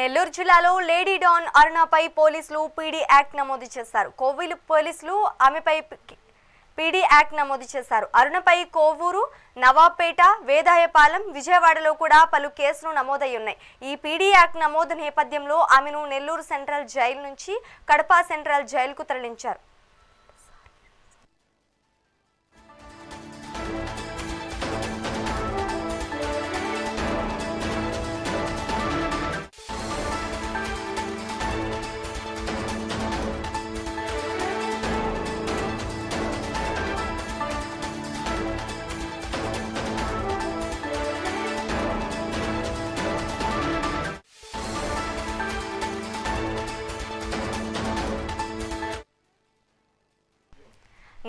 నెల్లూరు జిల్లాలో lady don అరుణపై పోలీసులు PD act నమోదు చేశారు. కోవూరు పోలీసులు ఆమెపై పీడీ యాక్ట్ నమోదు చేశారు. అరుణపై కోవూరు, నవాబ్పేట, వేదాయపాలెం, విజయవాడలో కూడా పలు కేసులు నమోదయ్యున్నాయి. ఈ పీడీ యాక్ట్ నమోదు నేపథ్యంలో ఆమెను నెల్లూరు సెంట్రల్ జైలు నుంచి కడప సెంట్రల్ జైలుకు తరలించారు.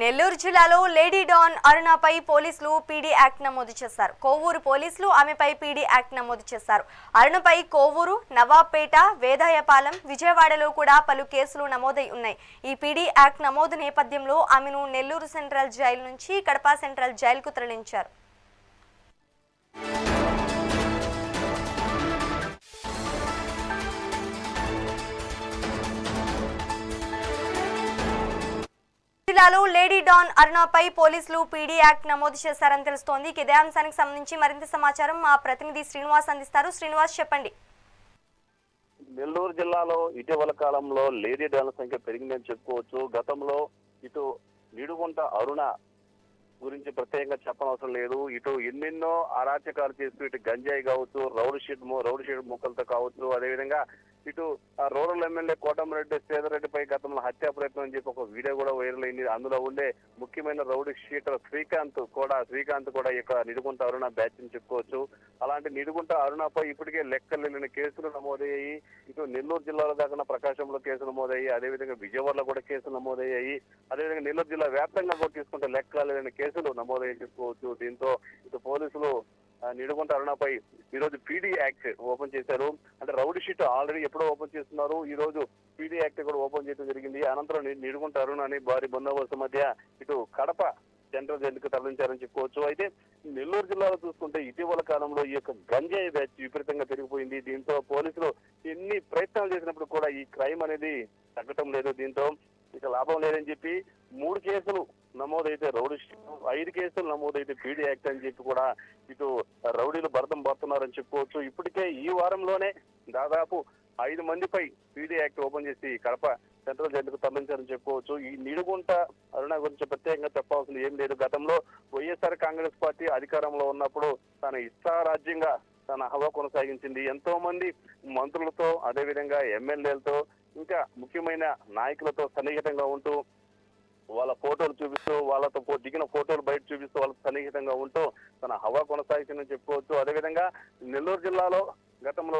నెల్లూరు జిల్లాలో లేడీ డాన్ అరుణపై పోలీసులు పీడీ యాక్ట్ నమోదు చేశారు. కోవూరు పోలీసులు ఆమెపై పీడీ యాక్ట్ నమోదు చేశారు. అరుణపై కోవూరు, నవాబ్పేట, వేదాయపాలెం, విజయవాడలో కూడా పలు కేసులు నమోదై ఉన్నాయి. ఈ పీడీ యాక్ట్ నమోదు నేపథ్యంలో ఆమెను నెల్లూరు సెంట్రల్ జైలు నుంచి కడప సెంట్రల్ జైలుకు తరలించారు. జిల్లాలో లేడీ డాన్ అరుణపై పోలీసులు పీడీ యాక్ట్ నమోదు చేశారని తెలుస్తోంది. ఇదే అంశానికి సంబంధించి మరింత సమాచారం మా ప్రతినిధి శ్రీనివాస్ అందిస్తారు. శ్రీనివాస్, చెప్పండి. నెల్లూరు జిల్లాలో ఇటీవల కాలంలో లేడీ డాన్ల సంఖ్య పెరిగిందని చెప్పుకోవచ్చు. గతంలో ఇటు నిడుగుంట అరుణ గురించి ప్రత్యేకంగా చెప్పనవసరం లేదు. ఇటు ఎన్నెన్నో అరాచకాలు చేస్తూ ఇటు గంజాయి కావచ్చు, రౌడీ షీట్ ముక్కలతో కావచ్చు, అదేవిధంగా ఇటు రూరల్ ఎమ్మెల్యే కోటమిరెడ్డి శ్రీధర్రెడ్డిపై గతంలో హత్యా ప్రయత్నం అని చెప్పి ఒక వీడియో కూడా వైరల్ అయింది. అందులో ఉండే ముఖ్యమైన రౌడీ షీటర్ శ్రీకాంత్ కూడా ఈ యొక్క నిడుగుంట అరుణ బ్యాచ్ అని చెప్పుకోవచ్చు. అలాంటి నిడుగుంట అరుణపై ఇప్పటికే లెక్కలేని కేసులు నమోదయ్యాయి. ఇటు నెల్లూరు జిల్లాలో దాకా ప్రకాశంలో కేసులు నమోదయ్యాయి, అదేవిధంగా విజయవాడలో కూడా కేసులు నమోదయ్యాయి, అదేవిధంగా నెల్లూరు జిల్లా వ్యాప్తంగా కూడా తీసుకుంటే లెక్కలేని కేసులు నమోదయ్యాయి చెప్పుకోవచ్చు. దీంతో ఇటు పోలీసులు నిడుగుంట అరుణపై ఈ రోజు పీడీ యాక్ట్ ఓపెన్ చేశారు. అంటే రౌడీ షీట్ ఆల్రెడీ ఎప్పుడో ఓపెన్ చేస్తున్నారు, ఈ రోజు పీడీ యాక్ట్ కూడా ఓపెన్ చేయడం జరిగింది. అనంతరం నిడుగుంట అరుణ అని భారీ బందోబస్తు మధ్య ఇటు కడప సెంట్రల్ జైలుకు తరలించారని చెప్పుకోవచ్చు. అయితే నెల్లూరు జిల్లాలో చూసుకుంటే ఇటీవల కాలంలో ఈ యొక్క గంజాయి బ్యాచ్ విపరీతంగా పెరిగిపోయింది. దీంతో పోలీసులు ఎన్ని ప్రయత్నాలు చేసినప్పుడు కూడా ఈ క్రైమ్ అనేది తగ్గటం లేదు. దీంతో ఇక లాభం లేదని చెప్పి 3 కేసులు నమోదైతే రౌడీ, 5 కేసులు నమోదైతే పీడీ యాక్ట్ అని చెప్పి కూడా ఇటు రౌడీలు భరతం పడుతున్నారని చెప్పుకోవచ్చు. ఇప్పటికే ఈ వారంలోనే దాదాపు 5 మందిపై పీడీ యాక్ట్ ఓపెన్ చేసి కడప సెంట్రల్ జైలుకు తరలించారని చెప్పుకోవచ్చు. ఈ నిడుగుంట అరుణ గురించి ప్రత్యేకంగా చెప్పాల్సింది ఏం లేదు. గతంలో వైఎస్ఆర్ కాంగ్రెస్ పార్టీ అధికారంలో ఉన్నప్పుడు తన ఇష్టారాజ్యంగా తన హవా కొనసాగించింది. ఎంతో మంది మంత్రులతో, అదేవిధంగా ఎమ్మెల్యేలతో, ఇంకా ముఖ్యమైన నాయకులతో సన్నిహితంగా ఉంటూ వాళ్ళ ఫోటోలు చూపిస్తూ, వాళ్ళతో దిగిన ఫోటోలు బయట చూపిస్తూ వాళ్ళతో సన్నిహితంగా ఉంటూ తన హవా కొనసాగించిందని చెప్పుకోవచ్చు. అదేవిధంగా నెల్లూరు జిల్లాలో గతంలో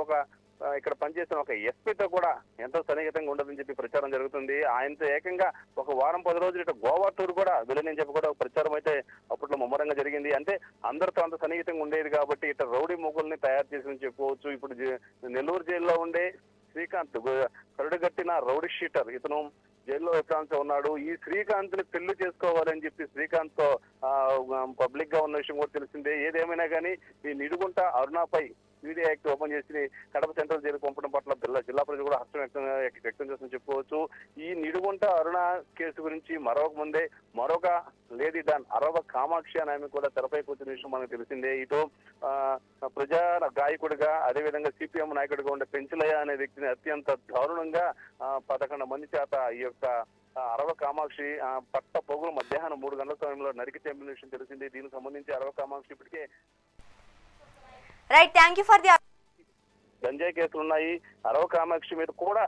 ఇక్కడ పనిచేసిన ఒక ఎస్పీతో కూడా ఎంతో సన్నిహితంగా ఉండదని చెప్పి ప్రచారం జరుగుతుంది. ఆయనతో ఏకంగా ఒక వారం 10 రోజులు ఇటు గోవా టూర్ కూడా వెళ్ళని చెప్పి కూడా ప్రచారం అయితే అప్పట్లో ముమ్మరంగా జరిగింది. అంటే అందరితో అంత సన్నిహితంగా ఉండేది కాబట్టి ఇటు రౌడీ మొగుల్ని తయారు చేసిందని చెప్పుకోవచ్చు. ఇప్పుడు నెల్లూరు జైల్లో ఉండే శ్రీకాంత్ కరుడుగట్టిన రౌడీ షీటర్, ఇతను జైల్లో విశ్రాంతి ఉన్నాడు. ఈ శ్రీకాంత్ ని పెళ్లి చేసుకోవాలని చెప్పి శ్రీకాంత్ తో పబ్లిక్ గా ఉన్న విషయం కూడా తెలిసిందే. ఏదేమైనా కానీ ఈ నిడుగుంట అరుణపై పీడీ యాక్ట్ ఓపెన్ చేసి కడప సెంట్రల్ జైలు పంపడం పట్ల జిల్లా ప్రజలు కూడా హర్షం వ్యక్తం చేస్తుందని చెప్పుకోవచ్చు. ఈ నిడుగుంట అరుణ కేసు గురించి మరొక లేడీ డాన్ అరవ కామాక్షి అని ఆమె కూడా తెరపై కూర్చున్న విషయం మనకు తెలిసిందే. ఇటు ప్రజా గాయకుడిగా, అదేవిధంగా సిపిఎం నాయకుడిగా ఉండే పెంచలయ్య అనే వ్యక్తిని అత్యంత దారుణంగా 11 మంది చేత ఈ యొక్క అరవ కామాక్షి పట్ట పొగులు మధ్యాహ్నం 3 గంటల సమయంలో నరికి చంపిన విషయం తెలిసింది. దీనికి సంబంధించి అరవ కామాక్షి ఇప్పటికే right, thank you for the గంజాయి కేసులు ఉన్నాయి. అరవ కామాక్షి మీద కూడా